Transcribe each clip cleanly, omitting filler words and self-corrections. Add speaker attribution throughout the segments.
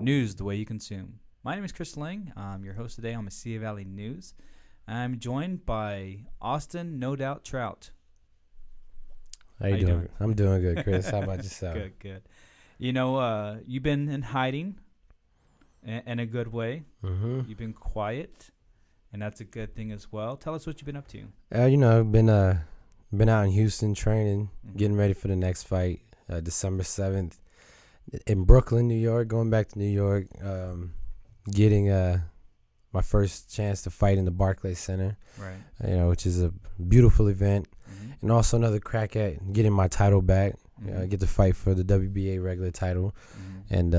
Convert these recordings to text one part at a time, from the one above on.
Speaker 1: News the way you consume. My name is Chris Lang. I'm your host today on Mesilla Valley News. I'm joined by Austin, No Doubt Trout.
Speaker 2: How you doing? I'm doing good, Chris. How about yourself?
Speaker 1: Good. You know, you've been in hiding in a good way.
Speaker 2: Mm-hmm.
Speaker 1: You've been quiet, and that's a good thing as well. Tell us what you've been up to.
Speaker 2: Been out in Houston training, getting ready for the next fight, December 7th. In Brooklyn, New York, going back to New York, getting my first chance to fight in the Barclays Center,
Speaker 1: right?
Speaker 2: Which is a beautiful event,
Speaker 1: Mm-hmm.
Speaker 2: and also another crack at getting my title back.
Speaker 1: Mm-hmm.
Speaker 2: Get to fight for the WBA regular title, and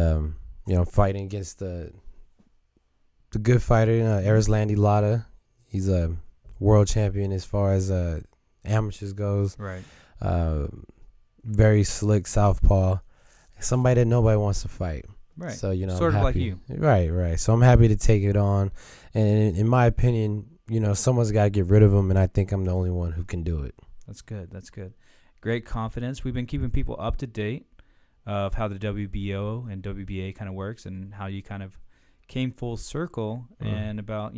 Speaker 2: fighting against the good fighter, Erislandy Lara. He's a world champion as far as amateurs goes.
Speaker 1: Right.
Speaker 2: Very slick southpaw. Somebody that nobody wants to fight.
Speaker 1: Right.
Speaker 2: So,
Speaker 1: sort
Speaker 2: I'm
Speaker 1: of like
Speaker 2: happy.
Speaker 1: you.
Speaker 2: Right. So I'm happy to take it on. And in my opinion, someone's got to get rid of him, and I think I'm the only one who can do it.
Speaker 1: That's good. Great confidence. We've been keeping people up to date of how the WBO and WBA kind of works and how you kind of came full circle in about,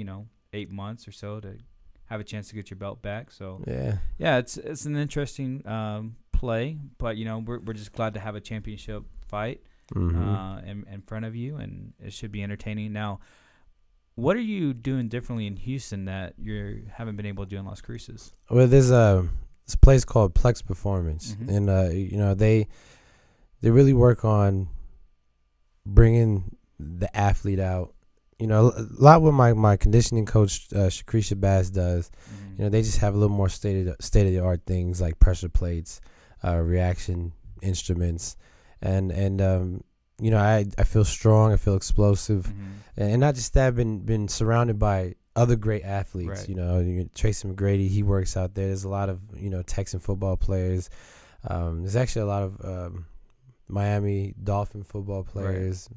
Speaker 1: 8 months or so to have a chance to get your belt back. So, yeah, it's an interesting play, but, we're just glad to have a championship fight in front of you, and it should be entertaining. Now, what are you doing differently in Houston that you haven't been able to do in Las Cruces?
Speaker 2: Well, there's this place called Plex Performance, and they really work on bringing the athlete out. A lot what my conditioning coach Shakrisha Bass does. They just have a little more state of the art things like pressure plates, reaction instruments, and I feel strong. I feel explosive, and not just that. I've been surrounded by other great athletes.
Speaker 1: Right.
Speaker 2: Tracy McGrady, he works out there. There's a lot of Texan football players. There's actually a lot of Miami Dolphin football players,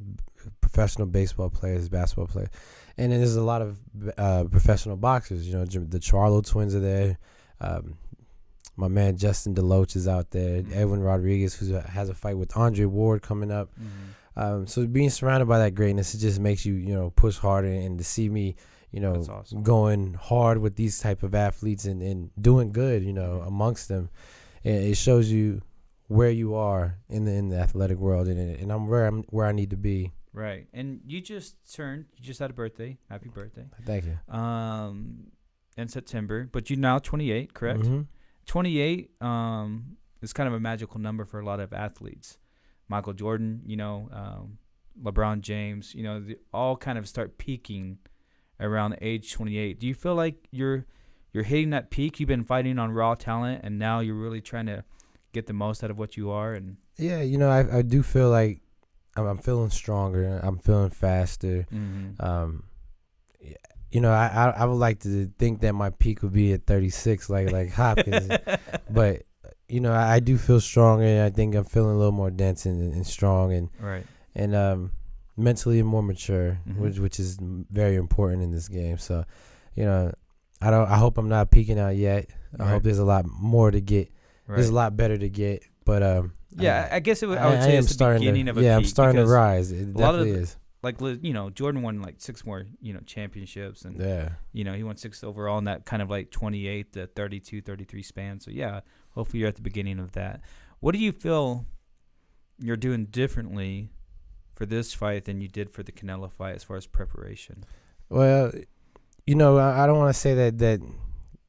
Speaker 2: professional baseball players, basketball players, and then there's a lot of professional boxers. The Charlo twins are there. My man Justin DeLoach is out there. Edwin Rodriguez, who has a fight with Andre Ward coming up. So being surrounded by that greatness, it just makes you push harder, and to see me
Speaker 1: That's awesome.
Speaker 2: going hard with these type of athletes and doing good amongst them, it shows you where you are in the athletic world, and I'm where I need to be.
Speaker 1: Right. And you just had a birthday. Happy birthday.
Speaker 2: Thank you.
Speaker 1: In September, but you're now 28, correct? 28 is kind of a magical number for a lot of athletes. Michael Jordan, LeBron James, they all kind of start peaking around age 28. Do you feel like you're hitting that peak? You've been fighting on raw talent, and now you're really trying to get the most out of what you are. And
Speaker 2: yeah, I do feel like I'm feeling stronger. I'm feeling faster. I would like to think that my peak would be at 36, like Hopkins, but I do feel stronger. And I think I'm feeling a little more dense and strong, and mentally more mature, which is very important in this game. So, I hope I'm not peaking out yet. I hope there's a lot more to get. There's a lot better to get, but
Speaker 1: I guess I would say it's the beginning of a peak.
Speaker 2: I'm starting to rise. It definitely is.
Speaker 1: Like, Jordan won like 6 more, championships, and he won 6 overall in that kind of like 28 to 32, 33 span. So yeah, hopefully you're at the beginning of that. What do you feel you're doing differently for this fight than you did for the Canelo fight as far as preparation?
Speaker 2: Well, I don't want to say that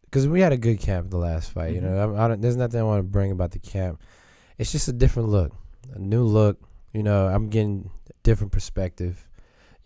Speaker 2: because we had a good camp the last fight. There's nothing I want to bring about the camp. It's just a different look, a new look. I'm getting a different perspective.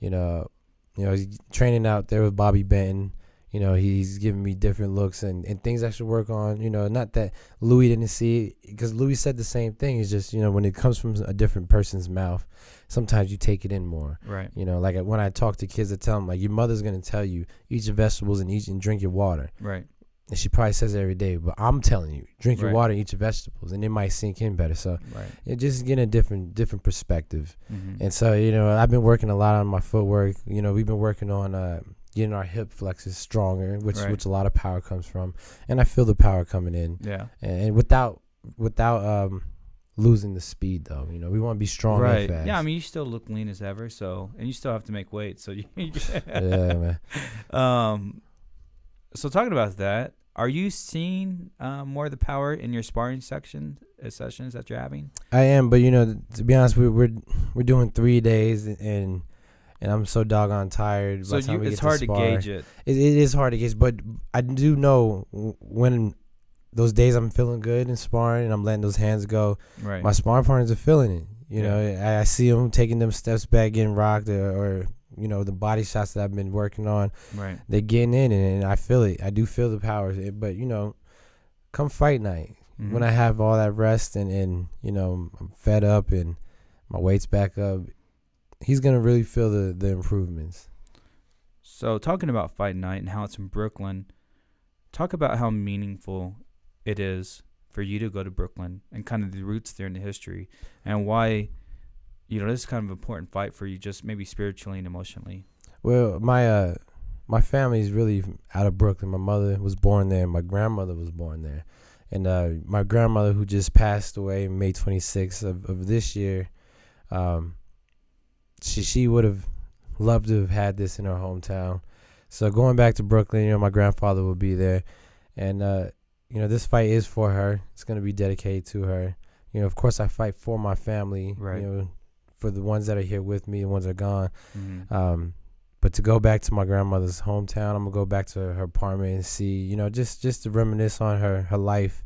Speaker 2: He's training out there with Bobby Benton. He's giving me different looks and things I should work on. Not that Louis didn't see, because Louis said the same thing. It's just, when it comes from a different person's mouth, sometimes you take it in more.
Speaker 1: Right.
Speaker 2: Like when I talk to kids, I tell them, like, your mother's going to tell you, eat your vegetables and drink your water.
Speaker 1: Right.
Speaker 2: And she probably says it every day, but I'm telling you, drink your water, eat your vegetables, and it might sink in better. So it just getting a different perspective. And so, I've been working a lot on my footwork. We've been working on getting our hip flexors stronger, which a lot of power comes from. And I feel the power coming in.
Speaker 1: Yeah.
Speaker 2: And without losing the speed though. You know, we want to be strong
Speaker 1: Right.
Speaker 2: and fast.
Speaker 1: Yeah, I mean, you still look lean as ever, and you still have to make weight. So,
Speaker 2: yeah, man.
Speaker 1: So talking about that, are you seeing more of the power in your sparring sessions that you're having?
Speaker 2: I am, but you know, to be honest, we're doing 3 days, and I'm so doggone tired.
Speaker 1: So it's hard to gauge it.
Speaker 2: It is hard to gauge, but I do know when those days I'm feeling good in sparring and I'm letting those hands go.
Speaker 1: Right.
Speaker 2: My sparring partners are feeling it. You know, I see them taking them steps back, getting rocked, or you know, the body shots that I've been working on.
Speaker 1: Right.
Speaker 2: They're getting in, and I feel it. I do feel the power. But you know, come fight night, when I have all that rest and you know, I'm fed up and my weight's back up, he's gonna really feel the improvements.
Speaker 1: So talking about fight night and how it's in Brooklyn, talk about how meaningful it is for you to go to Brooklyn and kind of the roots there in the history, and why, you know, this is kind of an important fight for you, just maybe spiritually and emotionally.
Speaker 2: Well, my family is really out of Brooklyn. My mother was born there. My grandmother was born there. And my grandmother, who just passed away May 26th of this year, she would have loved to have had this in her hometown. So going back to Brooklyn, you know, my grandfather will be there. And, you know, this fight is for her. It's going to be dedicated to her. You know, of course, I fight for my family,
Speaker 1: right.
Speaker 2: You know, for the ones that are here with me, the ones that are gone. But to go back to my grandmother's hometown, I'm going to go back to her apartment and see, you know, just to reminisce on her life.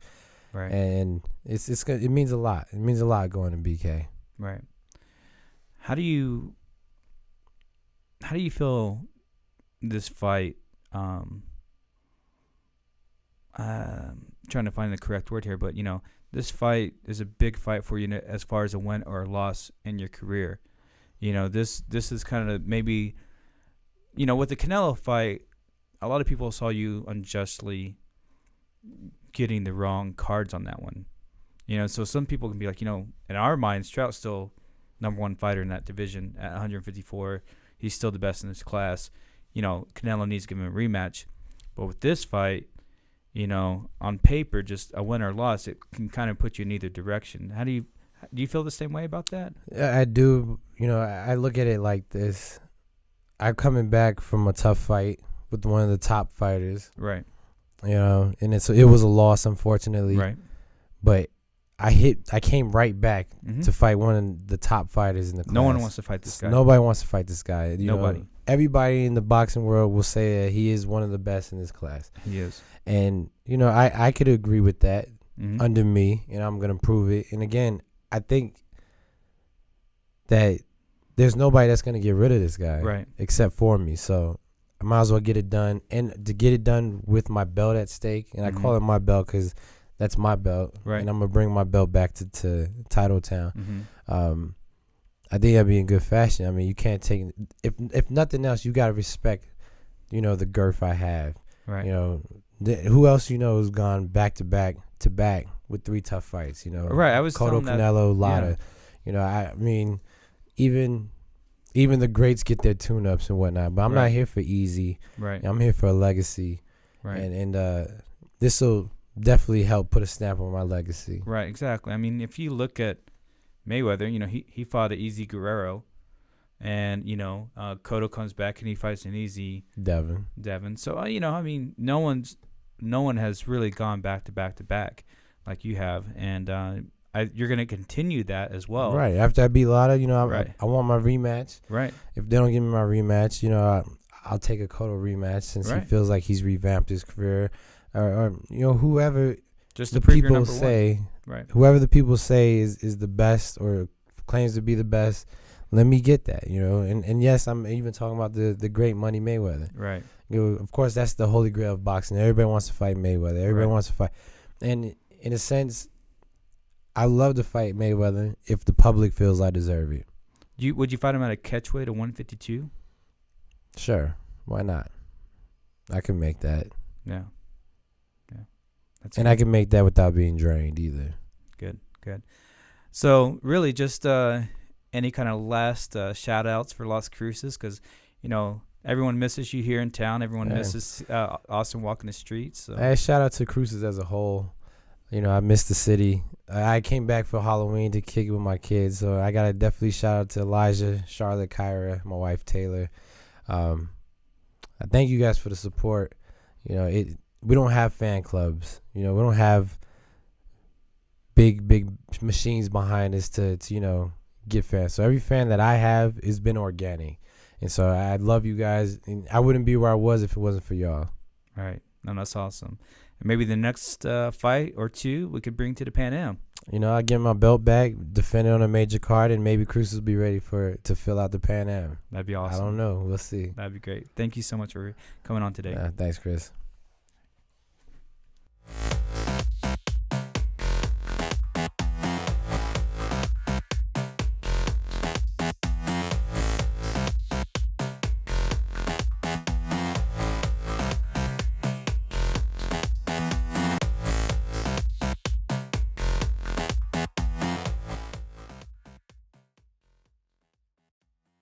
Speaker 1: Right.
Speaker 2: And it means a lot. It means a lot going to BK.
Speaker 1: Right. How do you feel this fight, trying to find the correct word here, but, you know, this fight is a big fight for you as far as a win or a loss in your career. You know, this is kind of maybe, you know, with the Canelo fight, a lot of people saw you unjustly getting the wrong cards on that one. You know, so some people can be like, you know, in our minds, Trout's still #1 fighter in that division at 154. He's still the best in his class. You know, Canelo needs to give him a rematch. But with this fight, you know, on paper, just a win or loss, it can kind of put you in either direction. Do you feel the same way about that?
Speaker 2: I do. You know, I look at it like this. I'm coming back from a tough fight with one of the top fighters.
Speaker 1: Right.
Speaker 2: You know, and it was a loss, unfortunately.
Speaker 1: Right.
Speaker 2: But I came right back to fight one of the top fighters in the class.
Speaker 1: No one wants to fight this guy.
Speaker 2: Nobody wants to fight this guy.
Speaker 1: Nobody.
Speaker 2: Everybody in the boxing world will say that he is one of the best in this class.
Speaker 1: He is.
Speaker 2: And, you know, I could agree with that under me, and I'm going to prove it. And, again, I think that there's nobody that's going to get rid of this guy.
Speaker 1: Right.
Speaker 2: Except for me. So I might as well get it done. And to get it done with my belt at stake, and I call it my belt because that's my belt.
Speaker 1: Right.
Speaker 2: And I'm going to bring my belt back to Title Town. I think that'd be in good fashion. I mean, you can't take – if nothing else, you got to respect, you know, the girth I have.
Speaker 1: Right.
Speaker 2: You know, who else you know has gone back to back with 3 tough fights, you know?
Speaker 1: Right. I was
Speaker 2: Cotto, Canelo, Lara.
Speaker 1: Yeah.
Speaker 2: You know, I mean, even the greats get their tune-ups and whatnot, but I'm not here for easy.
Speaker 1: Right.
Speaker 2: I'm here for a legacy.
Speaker 1: Right.
Speaker 2: And this will definitely help put a stamp on my legacy.
Speaker 1: Right, exactly. I mean, if you look at Mayweather, you know, he fought an easy Guerrero, and, you know, Cotto comes back and he fights an easy Devin. So, you know, I mean, no one has really gone back to back like you have, and you're going to continue that as well.
Speaker 2: Right. After I beat Lotta, you know,
Speaker 1: Right.
Speaker 2: I want my rematch.
Speaker 1: Right.
Speaker 2: If they don't give me my rematch, you know, I'll take a Cotto rematch since he feels like he's revamped his career, or you know, whoever
Speaker 1: just
Speaker 2: the
Speaker 1: to prove you're
Speaker 2: people
Speaker 1: number
Speaker 2: say.
Speaker 1: One. Right.
Speaker 2: Whoever the people say is the best or claims to be the best, let me get that, you know. And yes, I'm even talking about the great Money Mayweather.
Speaker 1: Right.
Speaker 2: You know, of course, that's the holy grail of boxing. Everybody wants to fight Mayweather. Everybody wants to fight. And in a sense, I love to fight Mayweather if the public feels I deserve it.
Speaker 1: Would you fight him at a catchweight at 152?
Speaker 2: Sure. Why not? I can make that.
Speaker 1: Yeah.
Speaker 2: And I can make that without being drained either.
Speaker 1: Good. So really just any kind of last shout-outs for Las Cruces, because, you know, everyone misses you here in town. Everyone misses Austin walking the streets. So.
Speaker 2: Hey, shout out to Cruces as a whole. You know, I miss the city. I came back for Halloween to kick it with my kids, so I gotta definitely shout out to Elijah, Charlotte, Kyra, my wife Taylor. I thank you guys for the support. You know, we don't have fan clubs. You know, we don't have big machines behind us to get fans. So every fan that I have has been organic, and so I love you guys. And I wouldn't be where I was if it wasn't for y'all.
Speaker 1: All right, no, that's awesome. And maybe the next fight or two we could bring to the Pan Am.
Speaker 2: You know, I get my belt back, defend it on a major card, and maybe Cruces will be ready to fill out the Pan Am.
Speaker 1: That'd be awesome.
Speaker 2: I don't know. We'll see.
Speaker 1: That'd be great. Thank you so much for coming on today.
Speaker 2: Thanks, Chris.